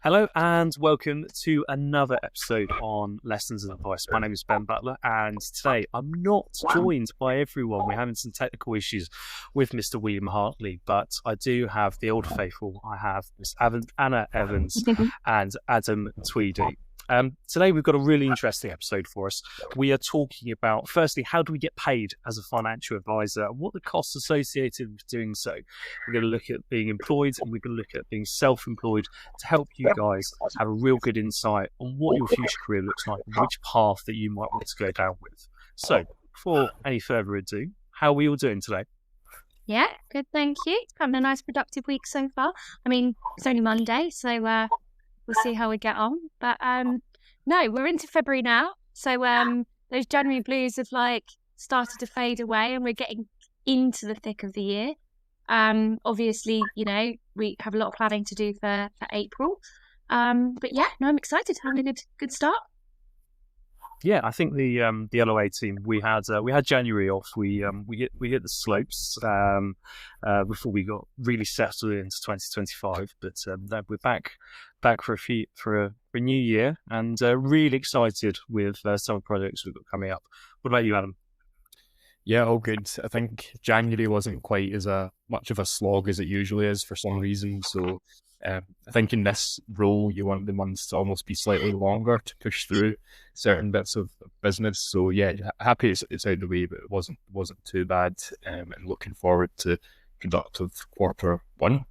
Hello and welcome to another episode on Lessons and Advice. My name is Ben Butler, and today I'm not joined by everyone. We're having some technical issues with Mr. William Hartley, but I do have the old faithful. I have Miss Anna Evans and Adam Tweedy. Today we've got a really interesting episode for us. We are talking about, firstly, how do we get paid as a financial advisor and what the costs associated with doing so. We're going to look at being employed and we're going to look at being self-employed to help you guys have a real good insight on what your future career looks like and which path that you might want to go down with. So, before any further ado, how are we all doing today? Yeah, good, thank you. It's been a nice productive week so far. I mean, it's only Monday, so we'll see how we get on. But no, we're into February now. So those January blues have started to fade away and we're getting into the thick of the year. Obviously, we have a lot of planning to do for April. But yeah, no, I'm excited. Having a good start. Yeah, I think the LOA team, we had January off. We hit the slopes before we got really settled into 2025. But we're back for a new year, and really excited with some projects we've got coming up. What about you, Adam? Yeah, all good. I think January wasn't quite as much of a slog as it usually is for some reason. So I think in this role, you want the months to almost be slightly longer to push through certain bits of business. So yeah, happy it's out of the way, but it wasn't too bad. And looking forward to productive quarter one.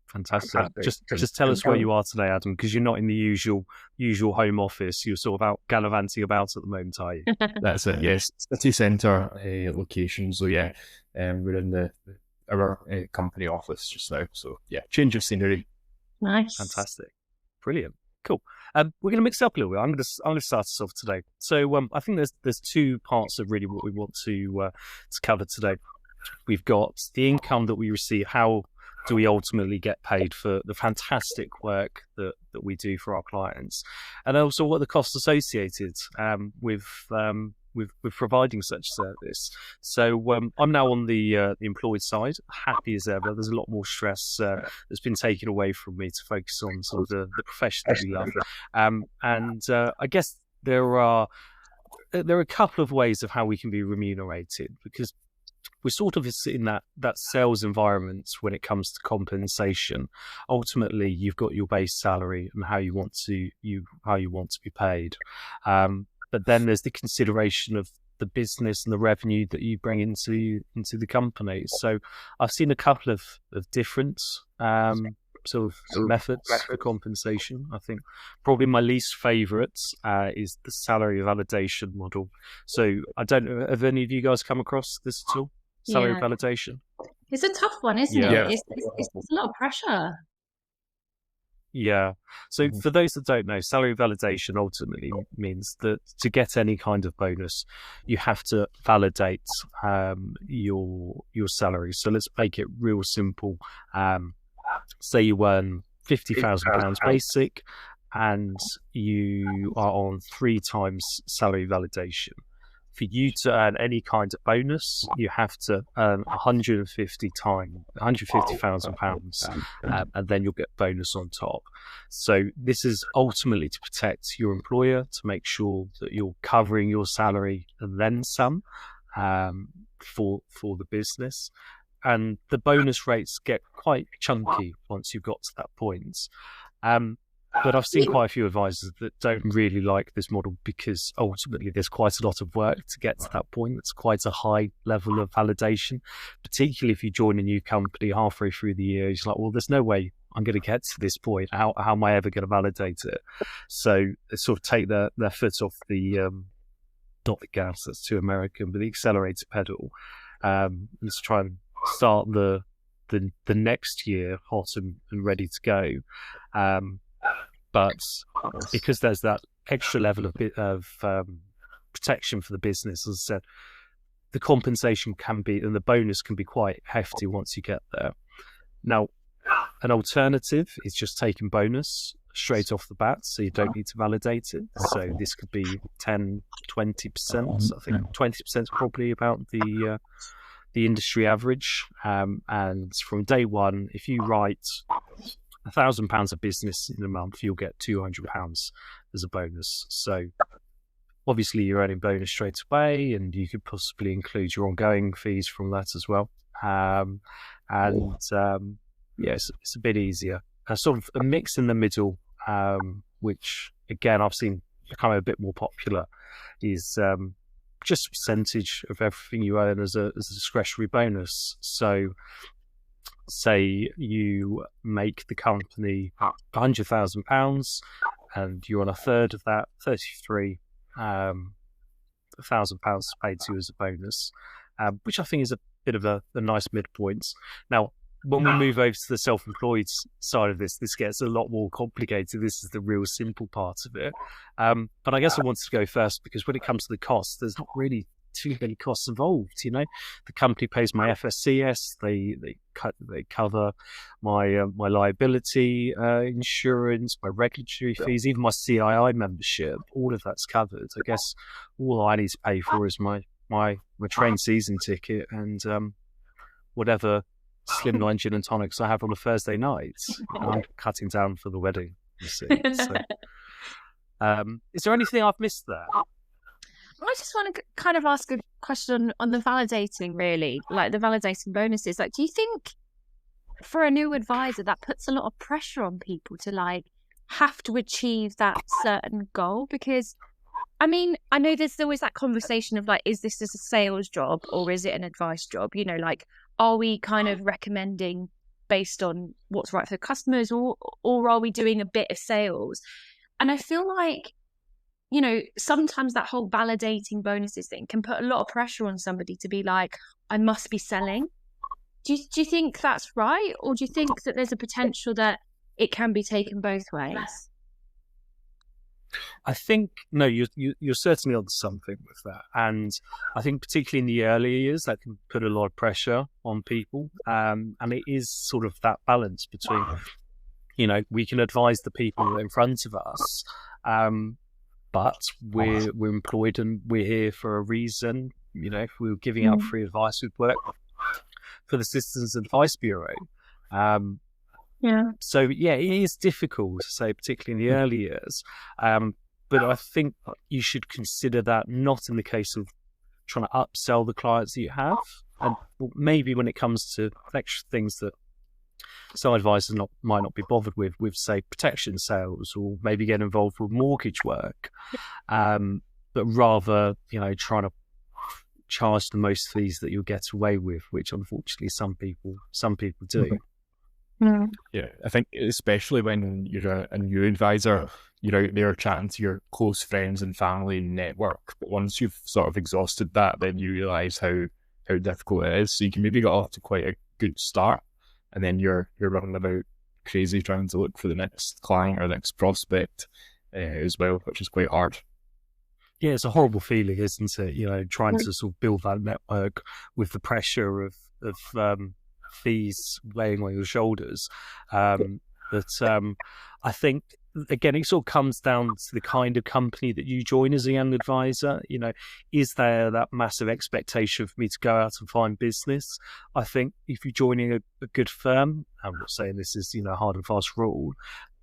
Fantastic. Just tell us where you are today, Adam, because you're not in the usual home office. You're sort of out gallivanting about at the moment, are you? That's it. Yes, city centre location. So yeah, we're in our company office just now. So yeah, change of scenery. Nice. Fantastic. Brilliant. Cool. We're going to mix it up a little bit. I'm going to start us off today. So I think there's two parts of really what we want to cover today. We've got the income that we receive. How do we ultimately get paid for the fantastic work that we do for our clients, and also what the costs associated with providing such service. So I'm now on the employed side, happy as ever. There's a lot more stress that's been taken away from me to focus on sort of the profession that we love. And I guess there are a couple of ways of how we can be remunerated, because we're sort of in that sales environment when it comes to compensation. Ultimately, you've got your base salary and how you want to be paid. But then there's the consideration of the business and the revenue that you bring into the company. So I've seen a couple of different sort of methods for compensation. I think probably my least favourite is the salary validation model. So I don't know, have any of you guys come across this at all? Salary validation? It's a tough one, isn't it? It's a lot of pressure. Yeah. So for those that don't know, salary validation ultimately means that to get any kind of bonus, you have to validate your salary. So let's make it real simple. Say you earn £50,000 basic and you are on 3 times salary validation. For you to earn any kind of bonus, you have to earn £150,000, and then you'll get bonus on top. So this is ultimately to protect your employer, to make sure that you're covering your salary and then some for the business. And the bonus rates get quite chunky once you've got to that point. But I've seen quite a few advisors that don't really like this model, because ultimately there's quite a lot of work to get to that point. It's quite a high level of validation, particularly if you join a new company halfway through the year. It's like, well, there's no way I'm going to get to this point. How am I ever going to validate it? So they sort of take their foot off the, not the gas, that's too American, but the accelerator pedal. Let's try and start the next year hot and ready to go. But because there's that extra level of protection for the business, as I said, the compensation can be, and the bonus can be quite hefty once you get there. Now, an alternative is just taking bonus straight off the bat, so you don't need to validate it. So this could be 10, 20%. I think 20% is probably about the industry average. And from day one, if you write £1,000 of business in a month, you'll get £200 as a bonus. So obviously you're earning bonus straight away, and you could possibly include your ongoing fees from that as well. It's a bit easier. Sort of a mix in the middle, which again I've seen become a bit more popular, is just a percentage of everything you earn as a discretionary bonus. So say you make the company £100,000 and you're on a third of that, £33,000 paid to you as a bonus, which I think is a bit of a nice midpoint. Now, when we move over to the self-employed side of this gets a lot more complicated. This is the real simple part of it. But I guess I wanted to go first because when it comes to the costs, there's not really too many costs involved. You know, the company pays my FSCS, they cover my liability insurance, my regulatory fees, even my CII membership. All of that's covered. I guess all I need to pay for is my train season ticket and whatever slimline gin and tonics I have on a Thursday night. I'm cutting down for the wedding, you see. So, is there anything I've missed there? I just want to kind of ask a question on the validating, really, like the validating bonuses. Like, do you think for a new advisor that puts a lot of pressure on people to like have to achieve that certain goal? Because I mean, I know there's always that conversation of like, is this a sales job or is it an advice job? You know, like, are we kind of recommending based on what's right for the customers, or are we doing a bit of sales? And I feel like, you know, sometimes that whole validating bonuses thing can put a lot of pressure on somebody to be like, I must be selling. Do you think that's right? Or do you think that there's a potential that it can be taken both ways? I think, no, you're certainly on something with that. And I think particularly in the earlier years, that can put a lot of pressure on people. And it is sort of that balance between, you know, we can advise the people in front of us, but we're employed and we're here for a reason. You know, if we were giving out free advice, we'd work for the Citizens Advice Bureau. So, yeah, it is difficult to say, particularly in the early years. But I think you should consider that not in the case of trying to upsell the clients that you have. And maybe when it comes to extra things that some advisors might not be bothered with, say, protection sales, or maybe get involved with mortgage work. But rather, you know, trying to charge the most fees that you'll get away with, which unfortunately some people do. Yeah, I think especially when you're a new advisor, you're out there chatting to your close friends and family network. But once you've sort of exhausted that, then you realise how difficult it is. So you can maybe get off to quite a good start, and then you're running about crazy trying to look for the next client or the next prospect as well, which is quite hard. Yeah, it's a horrible feeling, isn't it? You know, trying to sort of build that network with the pressure of fees weighing on your shoulders. But I think, again, it sort of comes down to the kind of company that you join as a young advisor. You know, is there that massive expectation for me to go out and find business? I think if you're joining a good firm, I'm not saying this is, you know, a hard and fast rule,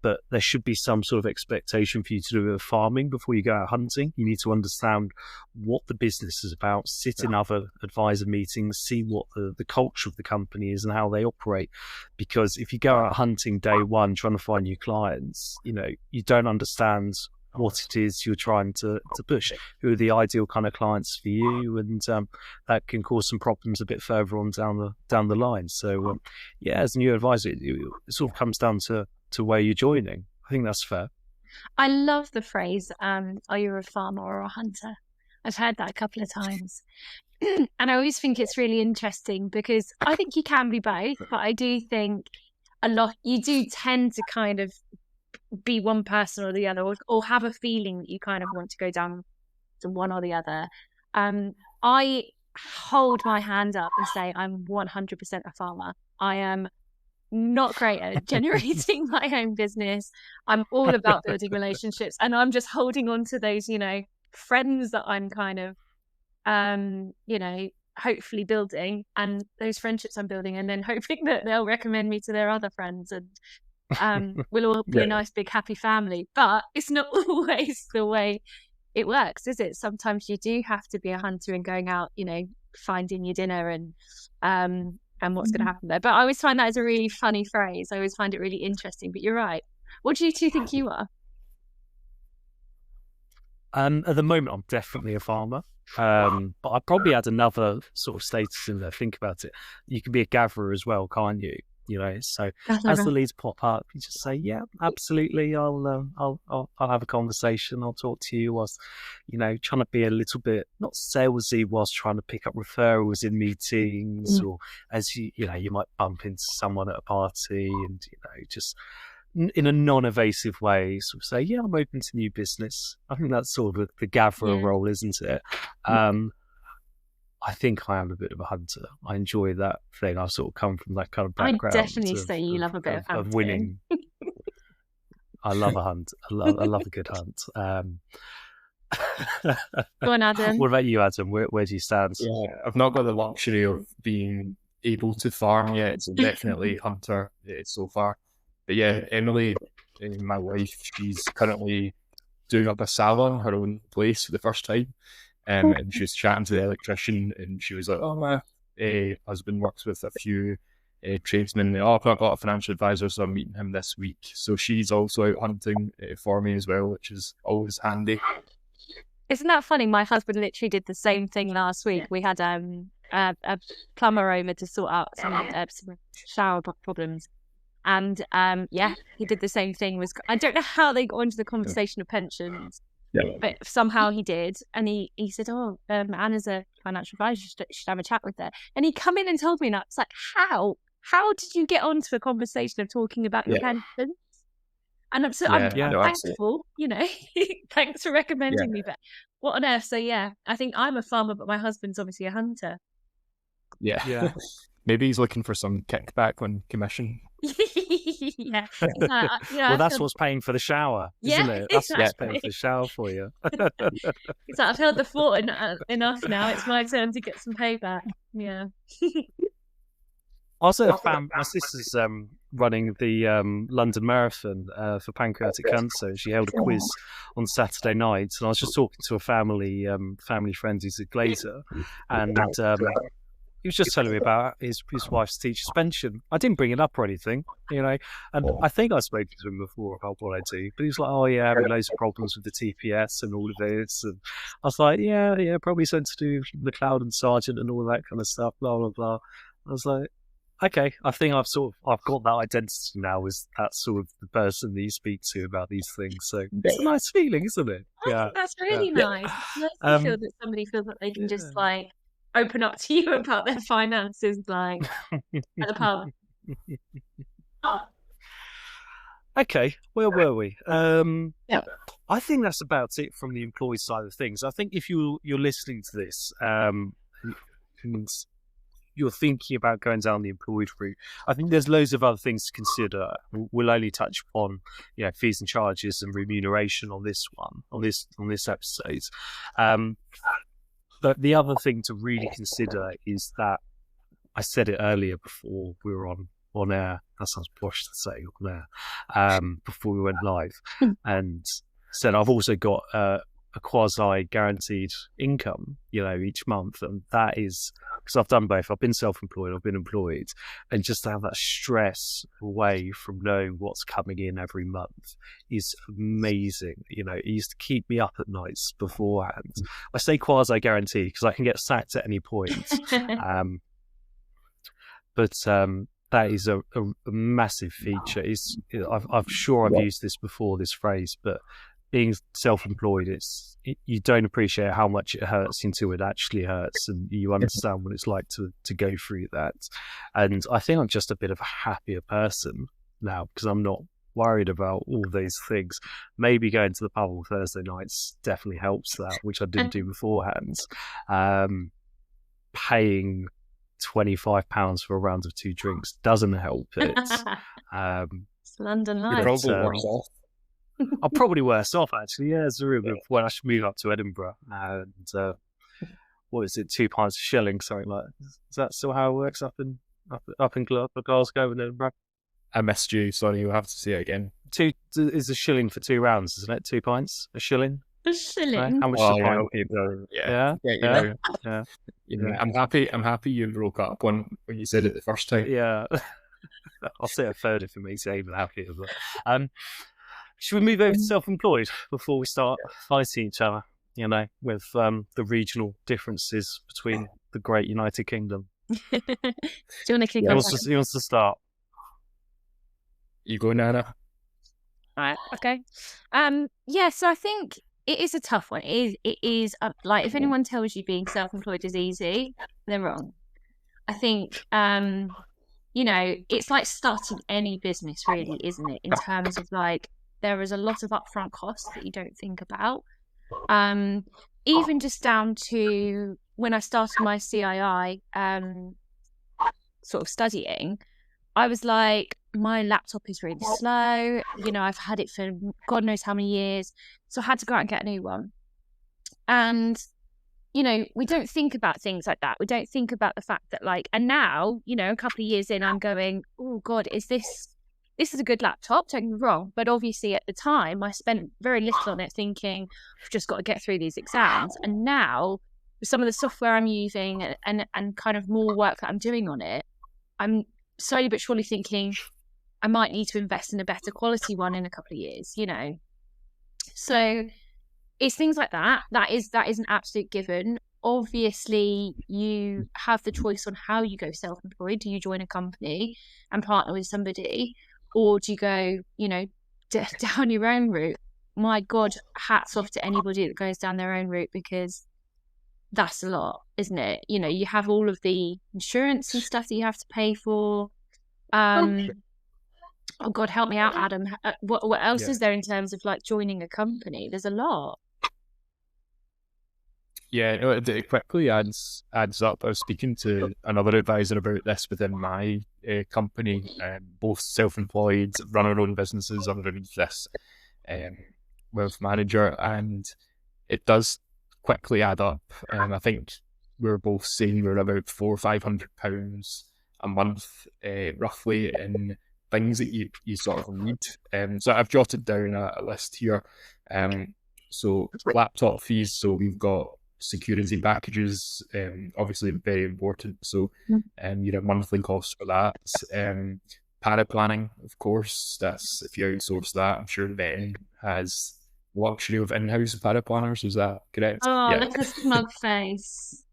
but there should be some sort of expectation for you to do a bit of farming before you go out hunting. You need to understand what the business is about, sit in other advisor meetings, see what the culture of the company is and how they operate. Because if you go out hunting day one, trying to find new clients, you know, you don't understand what it is you're trying to push, who are the ideal kind of clients for you, and that can cause some problems a bit further on down the line. So, yeah, as a new advisor, it sort of comes down to where you're joining. I think that's fair. I love the phrase, are you a farmer or a hunter? I've heard that a couple of times. And I always think it's really interesting because I think you can be both, but I do think you do tend to kind of be one person or the other, or have a feeling that you kind of want to go down to one or the other. I hold my hand up and say I'm 100% a farmer. I am not great at generating my own business. I'm all about building relationships, and I'm just holding on to those, you know, friends that I'm kind of, you know, hopefully building, and those friendships I'm building, and then hoping that they'll recommend me to their other friends. And we'll all be Yeah. a nice big happy family. But it's not always the way it works, is it? Sometimes you do have to be a hunter and going out, finding your dinner and what's going to happen there. But I always find that as a really funny phrase. I always find it really interesting. But you're right. What do you two think you are? At the moment, I'm definitely a farmer. But I probably add another sort of status in there. Think about it. You can be a gatherer as well, can't you? So as the leads pop up, you just say, "Yeah, absolutely. I'll have a conversation. I'll talk to you." Whilst trying to be a little bit not salesy, whilst trying to pick up referrals in meetings, or as you might bump into someone at a party, and just in a non-evasive way, sort of say, "Yeah, I'm open to new business." I think that's sort of the gatherer role, isn't it? I think I am a bit of a hunter. I enjoy that thing. I've sort of come from that kind of background. I definitely say you love a bit of hunting. Of winning. I love a hunt. I love a good hunt. Go on, Adam. What about you, Adam? Where do you stand? Yeah, I've not got the luxury of being able to farm yet. So definitely hunter so far. But yeah, Emily, my wife, she's currently doing up a salon, her own place for the first time. And she was chatting to the electrician, and she was like, "Oh, my husband works with a few tradesmen. I've not got a financial advisor, so I'm meeting him this week." So she's also out hunting for me as well, which is always handy. Isn't that funny? My husband literally did the same thing last week. We had a plumber over to sort out some shower problems. And he did the same thing. I don't know how they got into the conversation of pensions. Yeah. But somehow he did, and he said, "Oh, Anna's a financial advisor. You should have a chat with her." And he come in and told me, and I was like, "How? How did you get onto a conversation of talking about your pensions?" And I'm thankful, thanks for recommending me. But what on earth? So I think I'm a farmer, but my husband's obviously a hunter. Yeah. Maybe he's looking for some kickback on commission. Yeah. Well, that's what's paying for the shower, isn't it? That's what's paying for the shower for you. It's like, I've held the fort enough now. It's my turn to get some payback. Yeah. Also, my sister's running the London Marathon for pancreatic cancer, and she held a quiz on Saturday night. And I was just talking to a family friend who's a glazer, and he was just telling me about his wife's teacher's pension. I didn't bring it up or anything, and I think I've spoken to him before about what I do, but he was like, "Oh yeah, having loads of problems with the TPS and all of this," and I was like, yeah, probably something to do with the Cloud and Sergeant and all that kind of stuff, blah, blah, blah. I was like, okay, I think I've got that identity now as that sort of the person that you speak to about these things. So it's a nice feeling, isn't it? Yeah, that's really nice. It's nice to feel that somebody feels that they can just open up to you about their finances, at the pub. Okay, where were we? I think that's about it from the employee side of things. I think if you're listening to this, and you're thinking about going down the employed route, I think there's loads of other things to consider. We'll only touch upon, fees and charges and remuneration on this episode. But the other thing to really consider is that I said it earlier before we were on air. That sounds posh to say on air. Before we went live, and said I've also got a quasi-guaranteed income, each month, and that is because I've done both. I've been self-employed, I've been employed, and just to have that stress away from knowing what's coming in every month is amazing. It used to keep me up at nights beforehand. I say quasi-guaranteed because I can get sacked at any point, but that is a massive feature. I'm sure I've used this before, this phrase, but being self-employed, you don't appreciate how much it hurts until it actually hurts, and you understand what it's like to go through that. And I think I'm just a bit of a happier person now because I'm not worried about all those things. Maybe going to the pub on Thursday nights definitely helps that, which I didn't do beforehand. Paying £25 for a round of 2 drinks doesn't help it. It's London life. You're probably worse off. I'm probably worse off, actually. Yeah, it's a real good point. I should move up to Edinburgh. And what is it, £2 a shilling, something like that. Is that still how it works up in Glasgow and Edinburgh? I missed you. Sorry, you'll have to say it again. 2 is a shilling for 2 rounds, isn't it? 2 pints, a shilling. A Right? shilling. How much is Oh, a yeah, pint? okay, bro. Yeah, Yeah, yeah, yeah, yeah. I'm happy you broke up when you said it the first time. yeah. I'll say a third if it makes you even happier. But, should we move over to self-employed before we start fighting each other? You know, with the regional differences between the great United Kingdom. Do you want to kick Who off? wants to start? You go, Nana. Right. Okay. Yeah. So I think it is a tough one. It is like if anyone tells you being self-employed is easy, they're wrong. I think you know, it's like starting any business, really, isn't it? In terms of like there is a lot of upfront costs that you don't think about. Even just down to when I started my CII sort of studying, I was like, my laptop is really slow. You know, I've had it for God knows how many years. So I had to go out and get a new one. And, you know, we don't think about things like that. We don't think about the fact that like, and now, you know, a couple of years in, I'm going, oh God, this is a good laptop, don't get me wrong. But obviously at the time, I spent very little on it thinking, I've just got to get through these exams. And now, with some of the software I'm using and kind of more work that I'm doing on it, I'm slowly but surely thinking I might need to invest in a better quality one in a couple of years, you know. So it's things like that. That is an absolute given. Obviously, you have the choice on how you go self-employed. Do you join a company and partner with somebody, or do you go, you know, down your own route? My God, hats off to anybody that goes down their own route, because that's a lot, isn't it? You know, you have all of the insurance and stuff that you have to pay for. Oh God, help me out, Adam. What else is there in terms of like joining a company? There's a lot. Yeah, no, it quickly adds up. I was speaking to another advisor about this within my company, both self-employed, run our own businesses underneath this wealth manager, and it does quickly add up. I think we're both saying we're about £400-500 a month, roughly, in things that you sort of need. So I've jotted down a list here. So laptop fees. So we've got security packages, obviously very important. So you have monthly costs for that. Para planning, of course. That's if you outsource that. I'm sure vetting has luxury of in-house para planners. Is that correct? Oh, yeah. look at the smug face.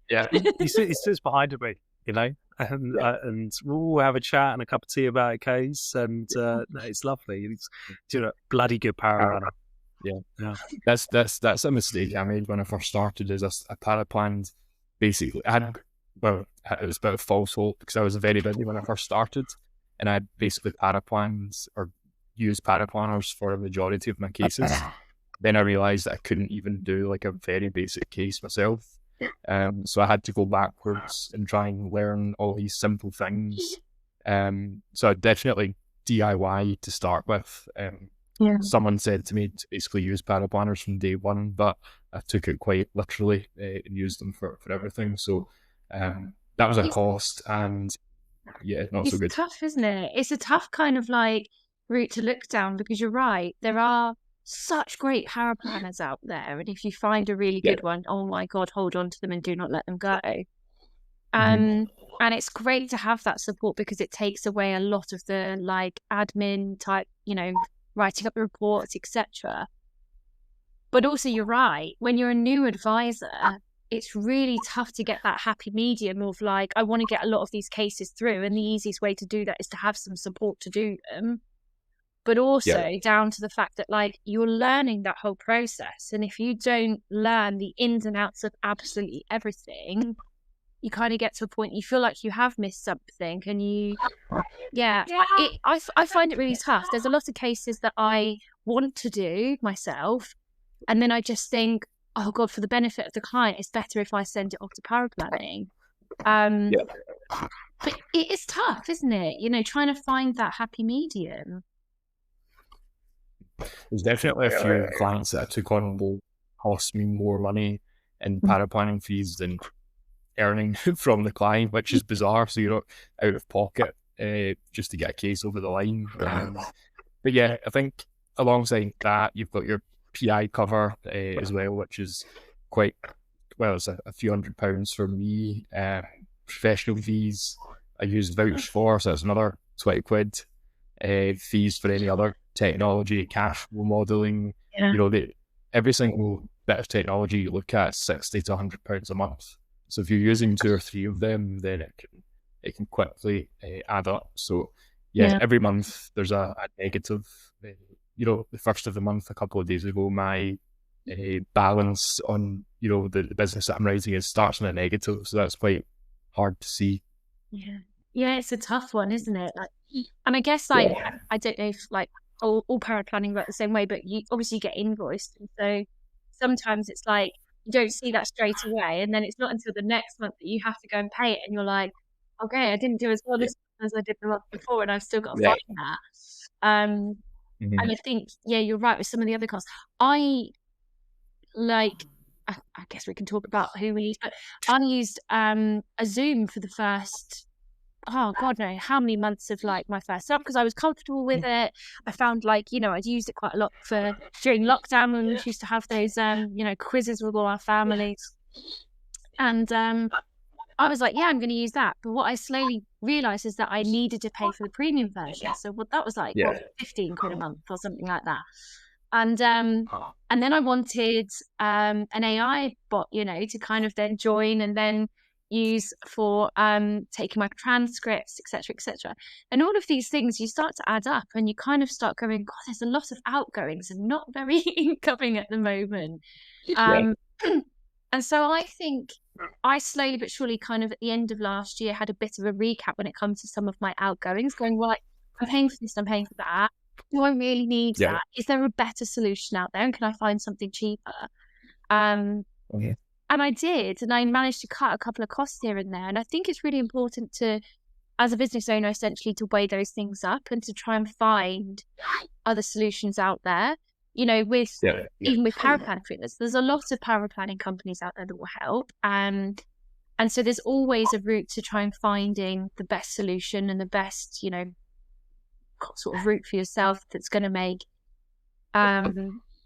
Yeah. He sits behind me, you know, and we'll have a chat and a cup of tea about a case, and no, it's lovely. It's, you know, bloody good power runner. Yeah. That's a mistake I made when I first started. Is I para planned basically. It was a bit of false hope because I was very busy when I first started, and I basically para planned or used para planners for a majority of my cases. Then I realised that I couldn't even do like a very basic case myself. So I had to go backwards and try and learn all these simple things. So I definitely DIY to start with. Someone said to me to basically use para planners from day one, but I took it quite literally and used them for everything. So that was a cost, and not so good. It's tough, isn't it? It's a tough kind of like route to look down, because you're right. There are such great power planners out there, and if you find a really good one, oh my God, hold on to them and do not let them go. And it's great to have that support, because it takes away a lot of the like admin type, you know, writing up the reports, etc. But also, you're right, when you're a new advisor, it's really tough to get that happy medium of like, I want to get a lot of these cases through, and the easiest way to do that is to have some support to do them. But also down to the fact that like you're learning that whole process, and if you don't learn the ins and outs of absolutely everything, you kind of get to a point you feel like you have missed something, and I find it really tough. There's a lot of cases that I want to do myself, and then I just think, oh God, for the benefit of the client, it's better if I send it off to power planning. But it is tough, isn't it? You know, trying to find that happy medium. There's definitely a few clients that I took on will cost me more money in para planning fees than earning from the client, which is bizarre. So you're not out of pocket just to get a case over the line. But yeah, I think alongside that, you've got your PI cover as well, which is quite, well, it's a few £100 for me. Professional fees I use vouch for, so it's another 20 quid. Fees for any other technology, cash flow modelling, every single bit of technology you look at is £60 to £100 a month. So if you're using 2 or 3 of them, then it can quickly add up. So every month there's a negative. The first of the month, a couple of days ago, my balance on the business that I'm writing is starts on a negative. So that's quite hard to see. Yeah, it's a tough one, isn't it? And I guess I don't know if all power planning work the same way, but you obviously get invoiced, and so sometimes it's like you don't see that straight away, and then it's not until the next month that you have to go and pay it, and you're like, okay, I didn't do as well this as I did the month before, and I've still got to find that. And I think, you're right with some of the other costs. I guess we can talk about who we use, but I used a Zoom for the first, oh God, no, how many months of my first job, because I was comfortable with it. I found I'd used it quite a lot during lockdown when we used to have those, quizzes with all our families. And I was like, I'm going to use that. But what I slowly realised is that I needed to pay for the premium version. So that was 15 quid a month or something like that. And then I wanted an AI bot, to kind of then join and then use for taking my transcripts, etc., etc. And all of these things, you start to add up and you kind of start going, God, there's a lot of outgoings and not very incoming at the moment. And so I think I slowly but surely kind of at the end of last year had a bit of a recap when it comes to some of my outgoings, going, right, I'm paying for this, I'm paying for that. Do I really need that? Is there a better solution out there? And can I find something cheaper? And I did, and I managed to cut a couple of costs here and there. And I think it's really important to, as a business owner, essentially to weigh those things up and to try and find other solutions out there. Even with power planning fitness, there's a lot of power planning companies out there that will help. And so there's always a route to try and finding the best solution and the best, sort of route for yourself that's going to make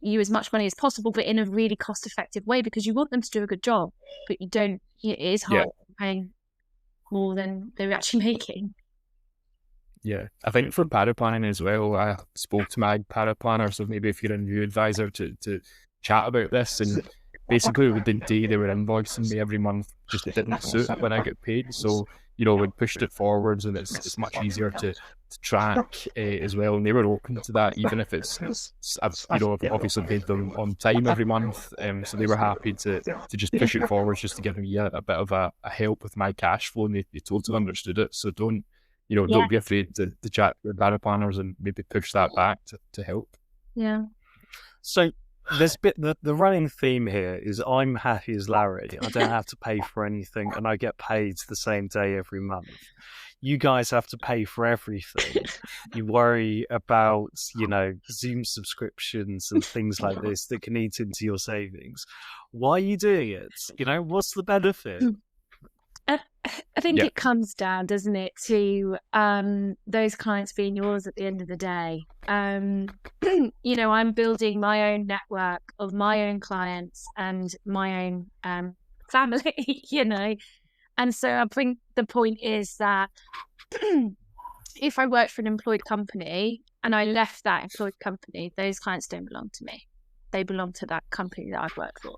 you as much money as possible, but in a really cost-effective way, because you want them to do a good job, but you don't. It is hard paying more than they're actually making. Yeah, I think for para planning as well, I spoke to my para planner, so maybe if you're a new advisor to chat about this, and basically with the day they were invoicing me every month, just it didn't suit when I get paid. So we pushed it forwards, and it's much easier to track as well. And they were open to that, even if I've obviously paid them on time every month. So they were happy to just push it forwards, just to give me a bit of a help with my cash flow, and they totally understood it. So don't be afraid to chat with data planners and maybe push that back to help. Yeah. So there's the running theme here is I'm happy as Larry. I don't have to pay for anything, and I get paid the same day every month. You guys have to pay for everything. You worry about, Zoom subscriptions and things like this that can eat into your savings. Why are you doing it? What's the benefit? I think it comes down, doesn't it, to those clients being yours at the end of the day. I'm building my own network of my own clients and my own family, And so I think the point is that if I worked for an employed company and I left that employed company, those clients don't belong to me. They belong to that company that I've worked for.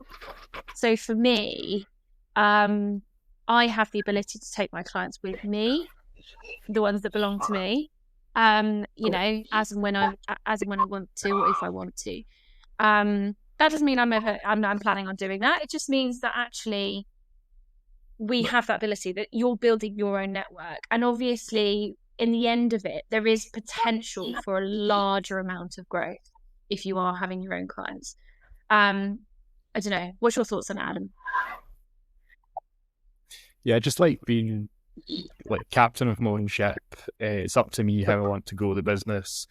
So for me, I have the ability to take my clients with me, the ones that belong to me, as and when I want to, or if I want to. That doesn't mean I'm planning on doing that. It just means that actually we have that ability, that you're building your own network. And obviously, in the end of it, there is potential for a larger amount of growth if you are having your own clients. I don't know. What's your thoughts on Adam? Yeah, just like being captain of my own ship. It's up to me how I want to grow the business.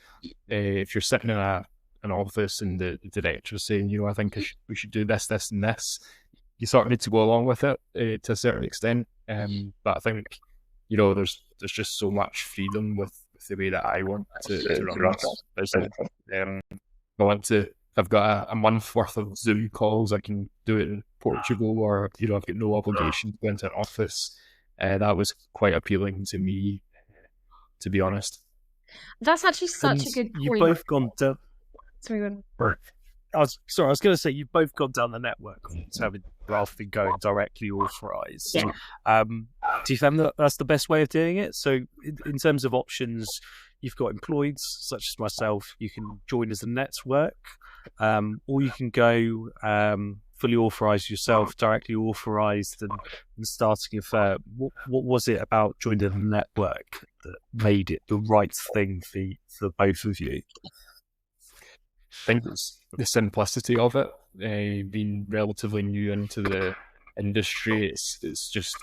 If you're sitting in an office and the director's saying, I think we should do this, this, and this, you sort of need to go along with it to a certain extent. But I think there's just so much freedom with the way that I want to run this business. I've got a month worth of Zoom calls. I can do it in Portugal, or I've got no obligation to go into an office. That was quite appealing to me, to be honest. That's actually such a good point. You've both gone down. Sorry, I was going to say you've both gone down the network rather than going directly authorised. Yeah. Do you think that's the best way of doing it? So in terms of options, you've got employeds such as myself. You can join as a network, or you can go fully authorised yourself, directly authorised and starting a firm. What was it about joining the network that made it the right thing for both of you? I think it's the simplicity of it. Being relatively new into the industry, it's just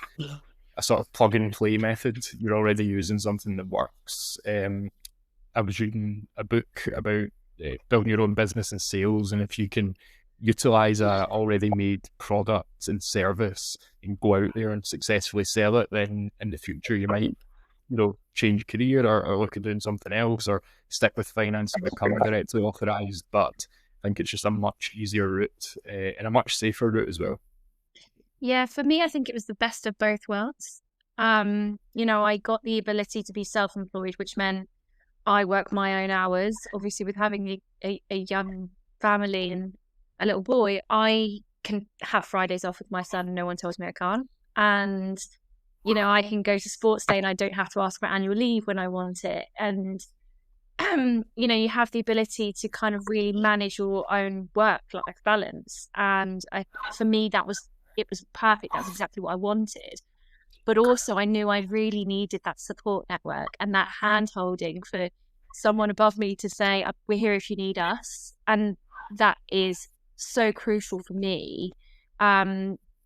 a sort of plug and play method. You're already using something that works. I was reading a book about building your own business and sales, and if you can utilize a already made product and service and go out there and successfully sell it, then in the future you might change career or look at doing something else, or stick with finance and become directly authorised. But I think it's just a much easier route and a much safer route as well. Yeah, for me, I think it was the best of both worlds. I got the ability to be self-employed, which meant I work my own hours. Obviously, with having a young family and a little boy, I can have Fridays off with my son and no one tells me I can't. And, I can go to sports day and I don't have to ask for annual leave when I want it. And, you have the ability to kind of really manage your own work-life balance. And for me, it was perfect. That's exactly what I wanted. But also I knew I really needed that support network and that hand-holding for someone above me to say, we're here if you need us. And that is so crucial for me,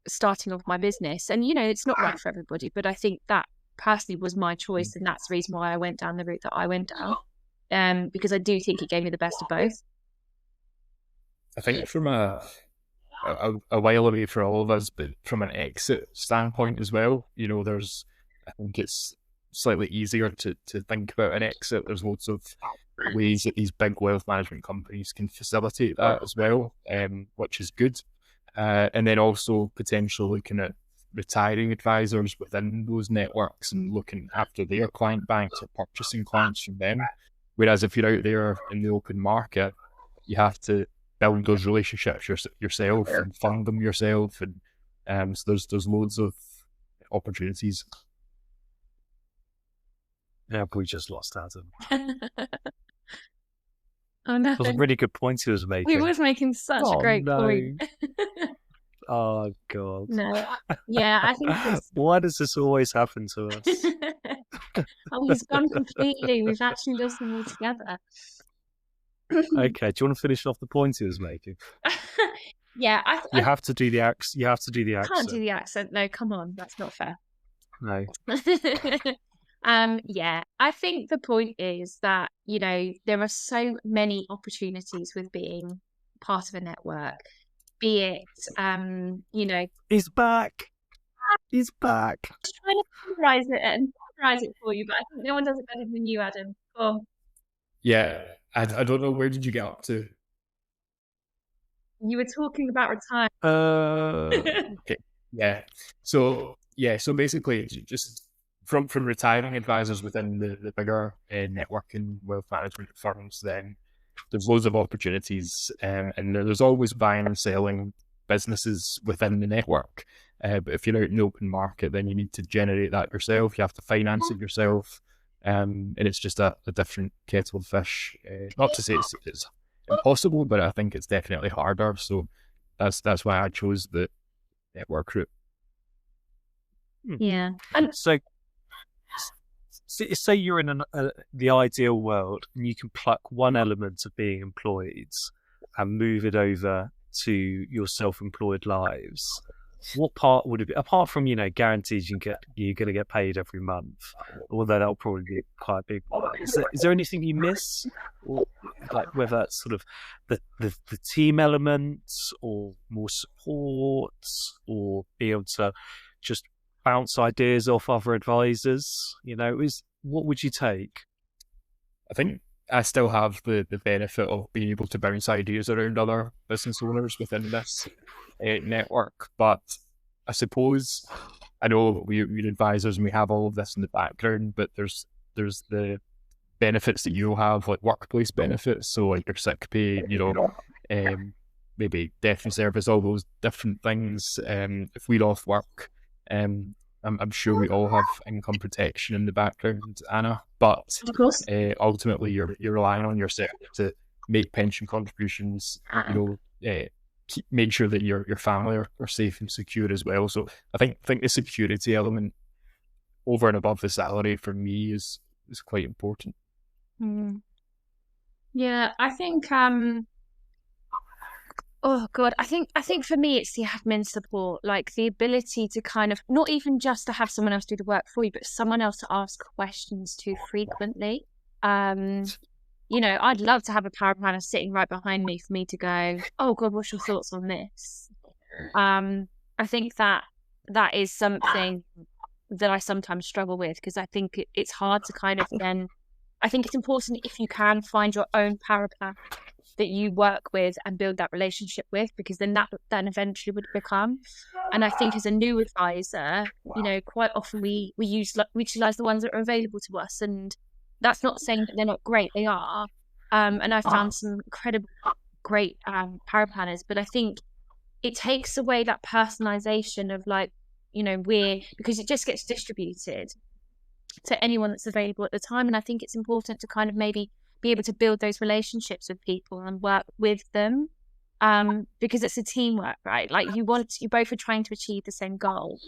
starting off my business. And, it's not right for everybody, but I think that personally was my choice. And that's the reason why I went down the route that I went down, because I do think it gave me the best of both. I think from a while away for all of us, but from an exit standpoint as well, I think it's slightly easier to think about an exit. There's loads of ways that these big wealth management companies can facilitate that as well, which is good. And then also potentially looking at retiring advisors within those networks and looking after their client banks or purchasing clients from them. Whereas if you're out there in the open market, you have to build those relationships yourself and fund them yourself, and so there's loads of opportunities. Yeah, we just lost Adam. Oh no! That was a really good point he was making. He was making such a great point. Oh god. No, yeah, I think. Why does this always happen to us? Oh, he's gone completely. We've actually lost them all together. Okay, do you want to finish off the point he was making? Yeah, you have to do the accent. You have to do the accent. Can't do the accent. No, come on, that's not fair. No. Yeah, I think the point is that there are so many opportunities with being part of a network. Be it, he's back. He's back. I'm trying to summarize it for you, but I think no one does it better than you, Adam. Oh. Yeah, I don't know, where did you get up to? You were talking about retirement. Okay. Yeah. So basically, just from retiring advisors within the bigger networking wealth management firms, then there's loads of opportunities, and there's always buying and selling businesses within the network. But if you're out in the open market, then you need to generate that yourself. You have to finance it yourself, and it's just a different kettle of fish. Not to say it's impossible, but I think it's definitely harder. So that's why I chose the network route. Yeah. And so say you're in the ideal world and you can pluck one element of being employed and move it over to your self-employed lives. What part would it be, apart from guarantees you're going to get paid every month, although that'll probably be quite a big one. Is there anything you miss, or like whether that's sort of the team element or more support, or be able to just bounce ideas off other advisors? What would you take? I think I still have the benefit of being able to bounce ideas around other business owners within this network. But I suppose I know we're advisors and we have all of this in the background, but there's the benefits that you'll have, like workplace benefits, so like your sick pay, maybe death in service, all those different things. If we're off work, I'm sure we all have income protection in the background, Anna, but Of course. ultimately you're relying on yourself to make pension contributions, make sure that your family are safe and secure as well. So I think the security element over and above the salary for me is quite important. Yeah, I think oh God, I think for me it's the admin support, like the ability to kind of not even just to have someone else do the work for you, but someone else to ask questions to frequently. I'd love to have a power planner sitting right behind me for me to go, oh God, what's your thoughts on this? I think that is something that I sometimes struggle with, because I think it's hard to kind of then, I think it's important if you can find your own power planner that you work with and build that relationship with, because then that eventually would become. And I think as a new advisor, quite often we utilize the ones that are available to us, and that's not saying that they're not great, they are. And I've found some incredible, great power planners, but I think it takes away that personalization of because it just gets distributed to anyone that's available at the time. And I think it's important to kind of maybe be able to build those relationships with people and work with them, because it's a teamwork, right? Like you both are trying to achieve the same goal,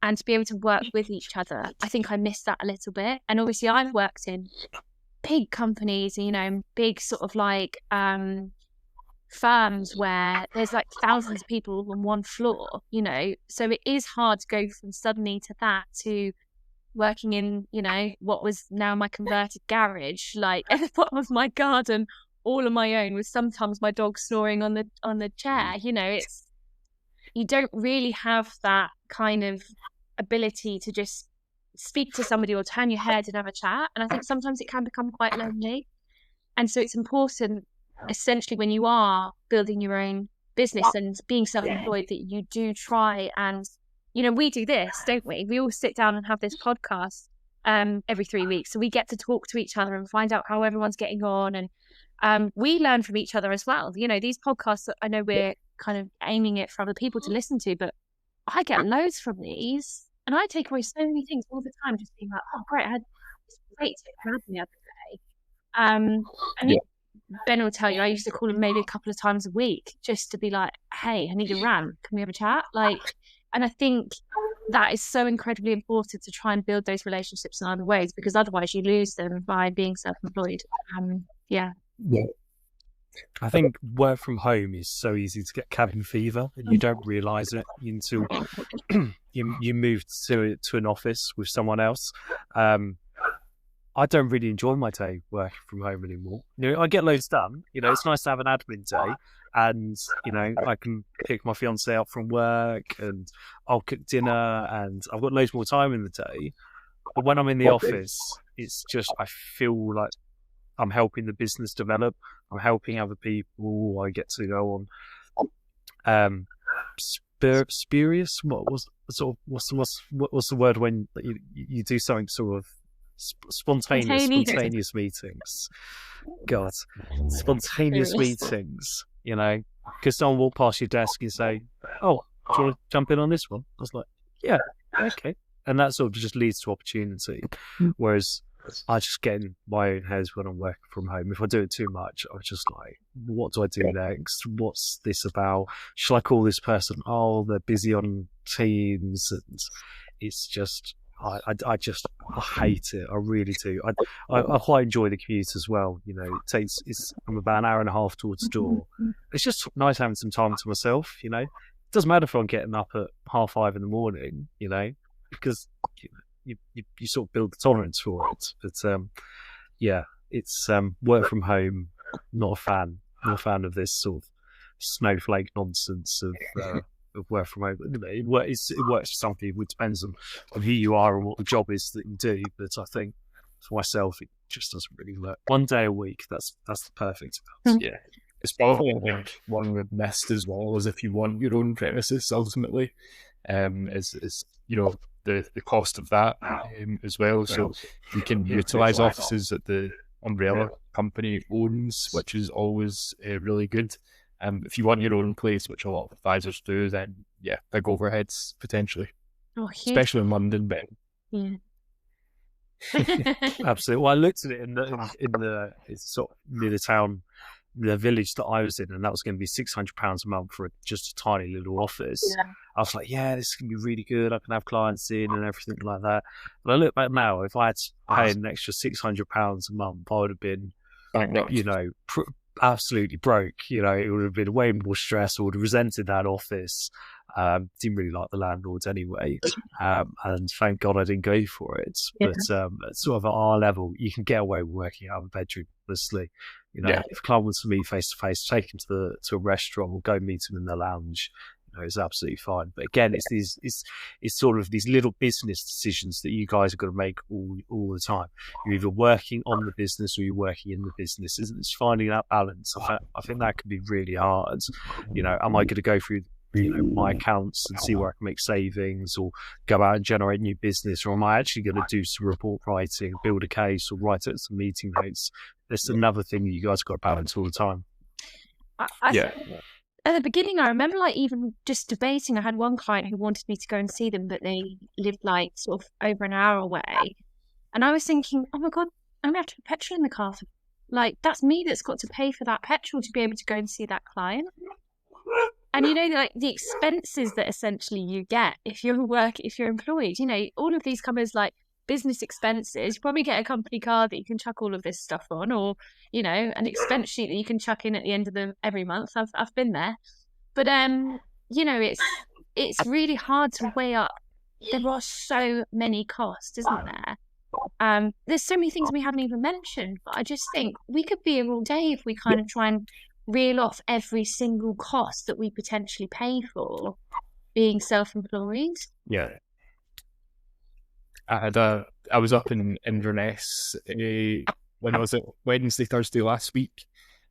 and to be able to work with each other. I think I missed that a little bit. And obviously I've worked in big companies, big sort of firms where there's like thousands of people on one floor, so it is hard to go from suddenly to that to working in, what was now my converted garage, like at the bottom of my garden, all on my own, with sometimes my dog snoring on the chair. It's, you don't really have that kind of ability to just speak to somebody or turn your head and have a chat. And I think sometimes it can become quite lonely. And so it's important, essentially, when you are building your own business and being self-employed, that you do try and, we do this, don't we? We all sit down and have this podcast every 3 weeks. So we get to talk to each other and find out how everyone's getting on. And we learn from each other as well. These podcasts, I know we're kind of aiming it for other people to listen to, but I get loads from these. And I take away so many things all the time, just being like, oh, great, I had this great tip from the other day. And Ben will tell you, I used to call him maybe a couple of times a week just to be like, hey, I need a rant. Can we have a chat? And I think that is so incredibly important, to try and build those relationships in other ways, because otherwise you lose them by being self-employed. I think work from home is so easy to get cabin fever, and you don't realise it until you move to an office with someone else. I don't really enjoy my day working from home anymore. I get loads done. It's nice to have an admin day, and I can pick my fiance up from work, and I'll cook dinner, and I've got loads more time in the day. But when I'm in the office, it's just, I feel like I'm helping the business develop. I'm helping other people. I get to go on spurious. What's the word when you do something sort of spontaneous meetings? God, spontaneous meetings. Because someone walk past your desk and say, "Oh, do you want to jump in on this one?" I was like, "Yeah, okay," and that sort of just leads to opportunity. Whereas I just get in my own head when I'm working from home. If I do it too much, I'm just like, what do I do next? What's this about? Shall I call this person? Oh, they're busy on Teams. And it's just, I hate it. I really do. I quite enjoy the commute as well. I'm about an hour and a half towards the door. It's just nice having some time to myself. It doesn't matter if I'm getting up at 5:30 in the morning, because you sort of build the tolerance for it. But it's work from home. Not a fan of this sort of snowflake nonsense of work from home. It works for some people. It depends on who you are and what the job is that you do. But I think for myself, it just doesn't really work. 1 day a week, that's the perfect amount. Yeah. It's probably one we've missed as well, as if you want your own premises ultimately, is the cost of that as well. So you can utilise offices that the umbrella company owns, which is always really good. If you want your own place, which a lot of advisors do, then big overheads potentially, especially in London. But Absolutely. Well, I looked at it in the it's sort of near the town, the village that I was in, and that was going to be £600 a month for just a tiny little office. I was like, this can be really good. I can have clients in and everything like that. But I look back now, if I had to pay an extra £600 a month, I would have been, absolutely broke. It would have been way more stress. I would have resented that office. Didn't really like the landlords anyway, and thank God I didn't go for it. But sort of at our level, you can get away with working out of a bedroom. Honestly, if a client wants to meet face to face, take him to a restaurant or go meet him in the lounge. It's absolutely fine. But again, it's sort of these little business decisions that you guys have got to make all the time. You're either working on the business or you're working in the business. It's finding that balance. I think that can be really hard. Am I going to go through my accounts and see where I can make savings, or go out and generate new business, or am I actually going to do some report writing, build a case, or write out some meeting notes? That's another thing that you guys got to balance all the time. At the beginning, I remember even just debating. I had one client who wanted me to go and see them, but they lived sort of over an hour away. And I was thinking, oh my God, I'm going to have to put petrol in the car. That's me that's got to pay for that petrol to be able to go and see that client. And the expenses that essentially you get if you're employed, all of these come as business expenses. You probably get a company card that you can chuck all of this stuff on, or an expense sheet that you can chuck in at the end of every month. I've been there, but it's really hard to weigh up. There are so many costs, isn't there? There's so many things we haven't even mentioned, but I just think we could be here all day if we kind of try and reel off every single cost that we potentially pay for being self-employed. Yeah. I was up in Inverness, when was it? Wednesday, Thursday last week.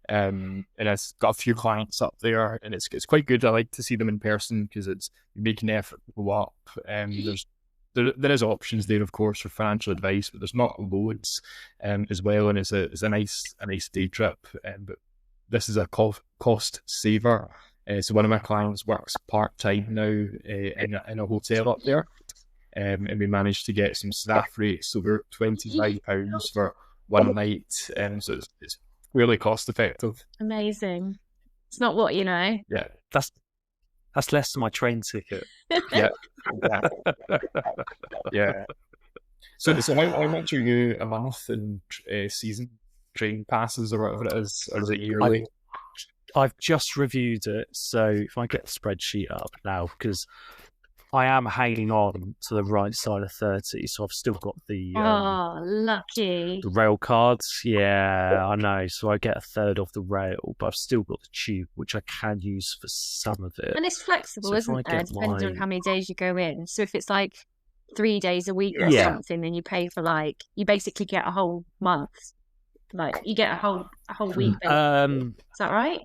And I've got a few clients up there, and it's quite good. I like to see them in person because you're making an effort to go up. There is options there, of course, for financial advice, but there's not loads as well, and it's a nice day trip. But this is a cost saver. So one of my clients works part-time now in a hotel up there. And we managed to get some staff rates over £25 for one night. So it's really cost effective. Amazing. It's not what Yeah. That's less than my train ticket. Yeah. Yeah. So how much are you a month in season train passes, or whatever it is, or is it yearly? I've just reviewed it, so if I get the spreadsheet up now, because I am hanging on to the right side of 30, so I've still got the lucky the rail cards. Yeah, I know. So I get a third of the rail, but I've still got the tube, which I can use for some of it. And it's flexible, isn't it? Depending on how many days you go in. So if it's 3 days a week or something, then you pay for you basically get a whole month. You get a whole week. Is that right?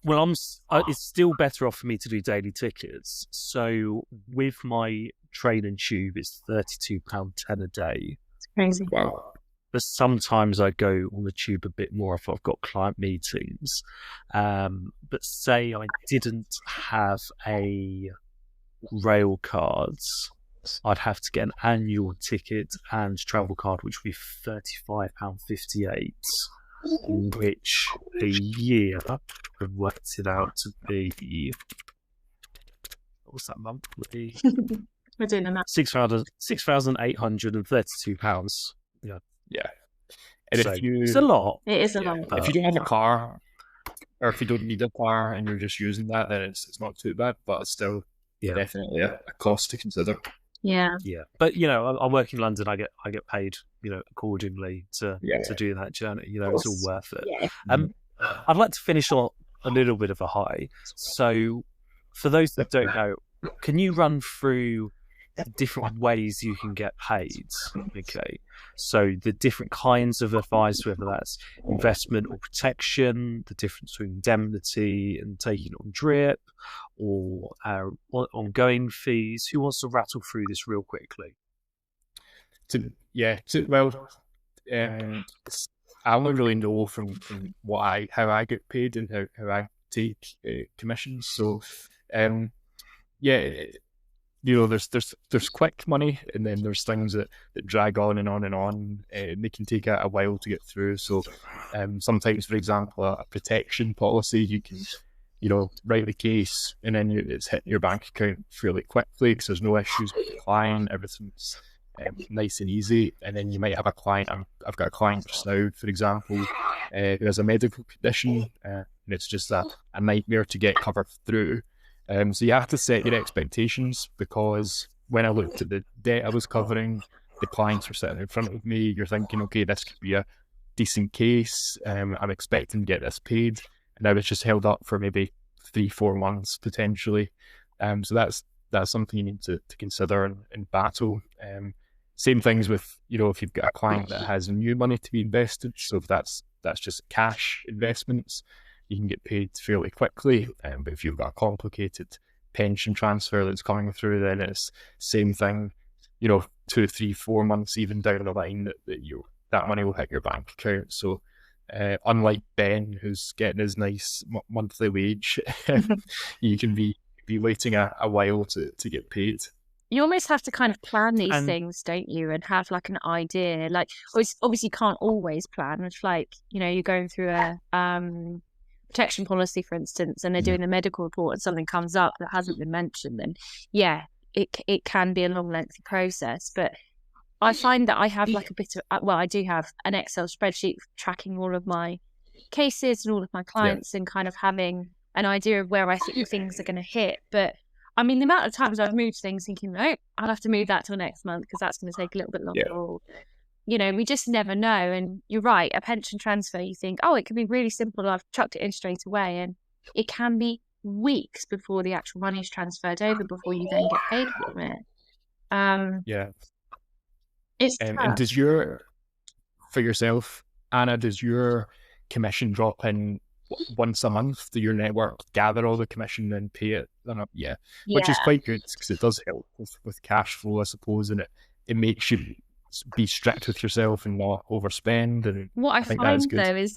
Well, it's still better off for me to do daily tickets. So with my train and tube, it's £32.10 a day. It's crazy. Wow. But sometimes I go on the tube a bit more if I've got client meetings. But say I didn't have a rail card, I'd have to get an annual ticket and travel card, which would be £35.58. Which a year I've worked it out to be, what was that monthly? We're doing the math. £6,832. Yeah. And so if it's a lot. It is a lot. If you don't have a car, or if you don't need a car and you're just using that, then it's not too bad, but it's still definitely a cost to consider. Yeah. But I work in London. I get paid accordingly to do that journey. It's all worth it. Yeah. I'd like to finish on a little bit of a high. So for those that don't know, can you run through the different ways you can get paid? Okay, so the different kinds of advice, whether that's investment or protection, the difference between indemnity and taking on drip, or ongoing fees. Who wants to rattle through this real quickly? I only really know from how I get paid and how I take commissions. So, there's quick money, and then there's things that drag on and on and on. And they can take a while to get through. So, sometimes, for example, a protection policy, you can, write the case, and then it's hitting your bank account fairly quickly because there's no issues with the client. Everything's nice and easy. And then you might have a client. I've got a client just now, for example, who has a medical condition, and it's just a nightmare to get covered through. So you have to set your expectations, because when I looked at the debt I was covering, the clients were sitting in front of me. You're thinking, okay, this could be a decent case. I'm expecting to get this paid, and I was just held up for maybe 3-4 months potentially. So that's something you need to consider and battle. Same things with, if you've got a client that has new money to be invested. So if that's just cash investments, you can get paid fairly quickly. But if you've got a complicated pension transfer that's coming through, then it's same thing, 2, 3, 4 months even down the line that money will hit your bank account. So unlike Ben, who's getting his nice monthly wage, you can be waiting a while to get paid. You almost have to kind of plan these things, don't you? And have like an idea. Like, obviously you can't always plan. It's like, you're going through a protection policy, for instance, and they're doing the medical report and something comes up that hasn't been mentioned, then it can be a long, lengthy process. But I find that I have like a bit of, I do have an Excel spreadsheet tracking all of my cases and all of my clients, and kind of having an idea of where I think things are going to hit. But I mean, the amount of times I've moved things thinking, no, I'll have to move that till next month because that's going to take a little bit longer. Yeah. Or, we just never know. And you're right, a pension transfer, you think, it could be really simple. I've chucked it in straight away. And it can be weeks before the actual money is transferred over before you then get paid from it. It's and does for yourself, Anna, does your commission drop in once a month? Do your network gather all the commission and pay it? Which is quite good, because it does help with cash flow, I suppose, and it makes you be strict with yourself and not overspend. And what I find though is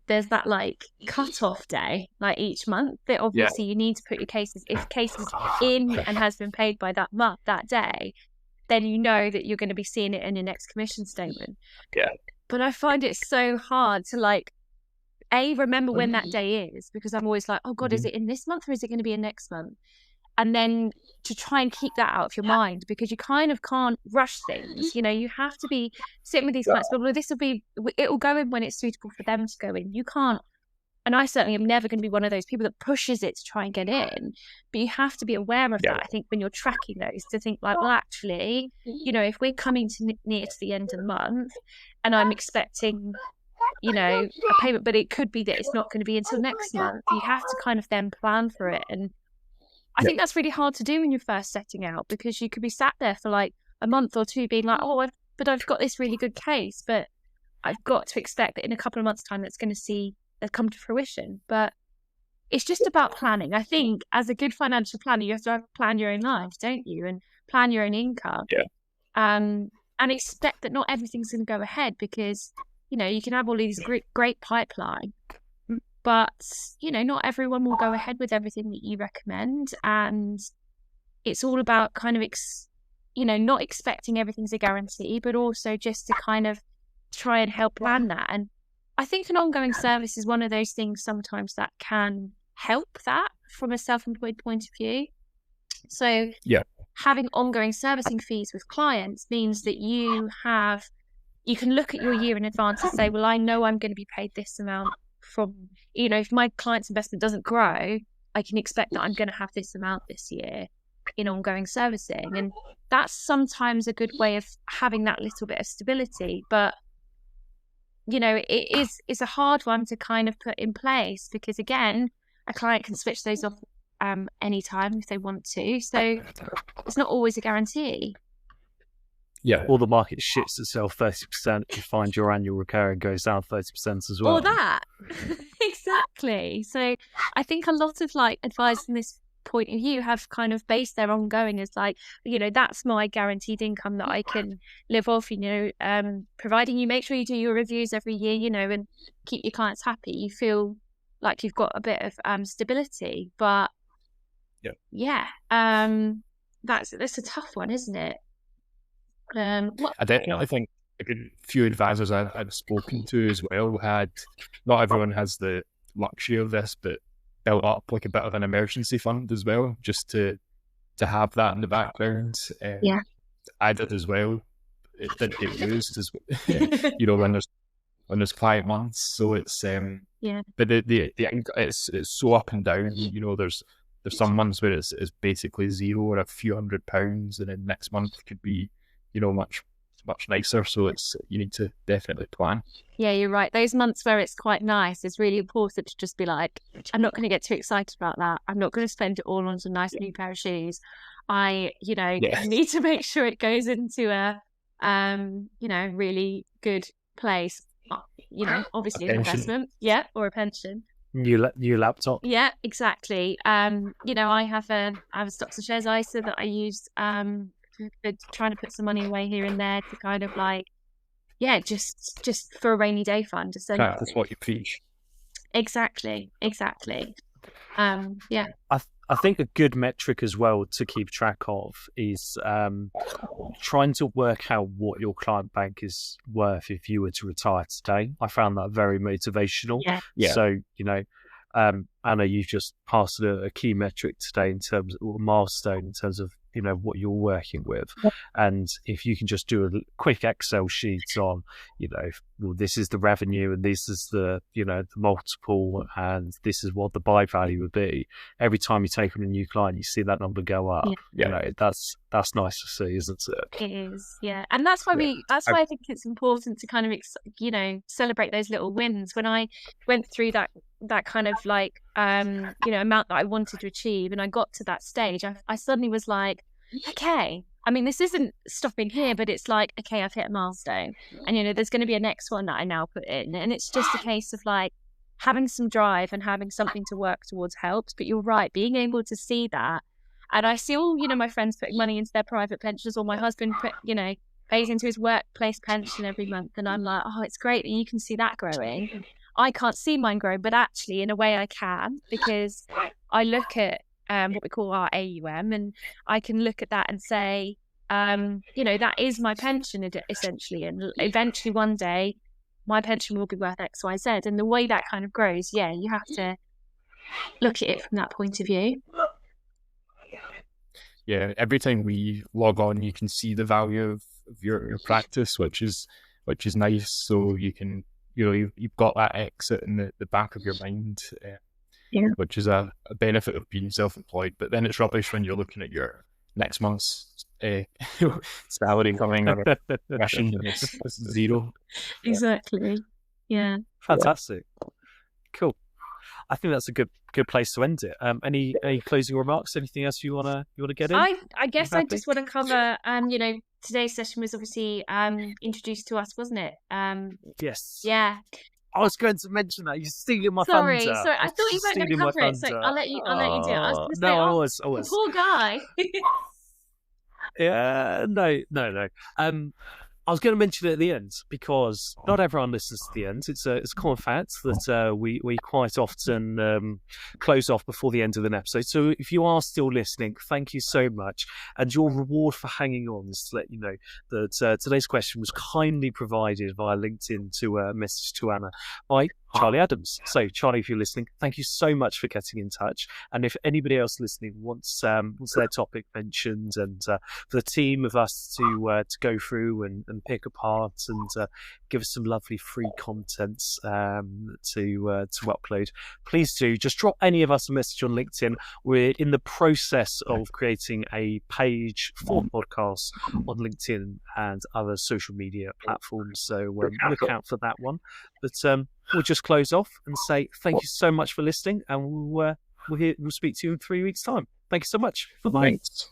there's that like cut-off day, like each month, that obviously you need to put your cases, if cases in and has been paid by that month, that day, then you know that you're going to be seeing it in your next commission statement. But I find it so hard to like remember when that day is, because I'm always like, oh God, is it in this month or is it going to be in next month? And then to try and keep that out of your mind, because you kind of can't rush things. You have to be sitting with these clients, but it will go in when it's suitable for them to go in. You can't, and I certainly am never going to be one of those people that pushes it to try and get in, but you have to be aware of that, I think, when you're tracking those, to think like, well, actually, if we're coming near to the end of the month and I'm expecting a payment, but it could be that it's not going to be until next month, you have to kind of then plan for it. And I think that's really hard to do when you're first setting out, because you could be sat there for like a month or two being like, I've got this really good case, but I've got to expect that in a couple of months' time that's going to come to fruition. But it's just about planning. I think as a good financial planner, you have to plan your own life, don't you? And plan your own income. And expect that not everything's going to go ahead, because you can have all these great pipeline, but not everyone will go ahead with everything that you recommend. And it's all about kind of not expecting everything's a guarantee, but also just to kind of try and help plan that. And I think an ongoing service is one of those things sometimes that can help that from a self-employed point of view. So having ongoing servicing fees with clients means that you can look at your year in advance and say, well, I know I'm going to be paid this amount from, if my client's investment doesn't grow, I can expect that I'm going to have this amount this year in ongoing servicing. And that's sometimes a good way of having that little bit of stability. But, it's a hard one to kind of put in place, because again, a client can switch those off anytime if they want to. So it's not always a guarantee. Yeah. Or the market shits itself 30%, you find your annual recurring goes down 30% as well. Or that. Exactly. So I think a lot of like advisors from this point of view have kind of based their ongoing as like, that's my guaranteed income that I can live off, providing you make sure you do your reviews every year, and keep your clients happy. You feel like you've got a bit of stability. But that's a tough one, isn't it? I definitely think a good few advisors I've spoken to as well had, not everyone has the luxury of this, but built up like a bit of an emergency fund as well, just to have that in the background. I did as well. It did get used as when there's client months. So it's but it's so up and down. There's some months where it's basically zero or a few £100s, and then next month could be much nicer. So you need to definitely plan. Yeah, you're right. Those months where it's quite nice, it's really important to just be like, I'm not going to get too excited about that. I'm not going to spend it all on a nice new pair of shoes. I need to make sure it goes into a really good place. Obviously an investment, or a pension. New laptop. Yeah, exactly. I have a stocks and shares ISA that I use for trying to put some money away here and there to kind of like, just for a rainy day fund. That's what you preach. Exactly. I think a good metric as well to keep track of is trying to work out what your client bank is worth if you were to retire today. I found that very motivational. Yeah. So, Anna, you've just passed a key metric today in terms of a milestone in terms of what you're working with. And if you can just do a quick Excel sheet on, this is the revenue and this is the multiple and this is what the buy value would be. Every time you take on a new client, you see that number go up. That's nice to see, isn't it? It is, yeah. And that's why why I think it's important to kind of, celebrate those little wins. When I went through that kind of like, amount that I wanted to achieve and I got to that stage, I suddenly was like, okay, I mean, this isn't stopping here, but it's like, okay, I've hit a milestone and, there's going to be a next one that I now put in. And it's just a case of like having some drive and having something to work towards helps. But you're right, being able to see that. And I see all, my friends putting money into their private pensions, or my husband pays into his workplace pension every month. And I'm like, oh, it's great that you can see that growing. I can't see mine growing, but actually in a way I can, because I look at what we call our AUM, and I can look at that and say, that is my pension essentially. And eventually one day my pension will be worth X, Y, Z. And the way that kind of grows, you have to look at it from that point of view. Yeah, every time we log on, you can see the value of your practice, which is nice. So you can, you've got that exit in the back of your mind, which is a benefit of being self-employed. But then it's rubbish when you're looking at your next month's salary coming or ration and it's zero. Exactly. Yeah. Fantastic. Cool. I think that's a good place to end it. Any closing remarks? Anything else you wanna get in? I guess I just want to cover. Today's session was obviously introduced to us, wasn't it? Yes. Yeah. I was going to mention that. You're stealing my Sorry. thunder. Sorry. I thought you weren't going to cover it, so I'll let you do it. I was going to say, I was. Poor guy. Yeah. No. I was going to mention it at the end because not everyone listens to the end. It's a common fact that we quite often close off before the end of an episode. So if you are still listening, thank you so much. And your reward for hanging on is to let you know that today's question was kindly provided via LinkedIn to a message to Anna by Charlie Adams. So Charlie, if you're listening, thank you so much for getting in touch. And if anybody else listening wants their topic mentioned and for the team of us to go through and pick apart and give us some lovely free content to upload, please do just drop any of us a message on LinkedIn. We're in the process of creating a page for podcasts on LinkedIn and other social media platforms, so look out for that one. But we'll just close off and say thank you so much for listening, and we'll we'll speak to you in 3 weeks' time. Thank you so much. Bye-bye. Thanks.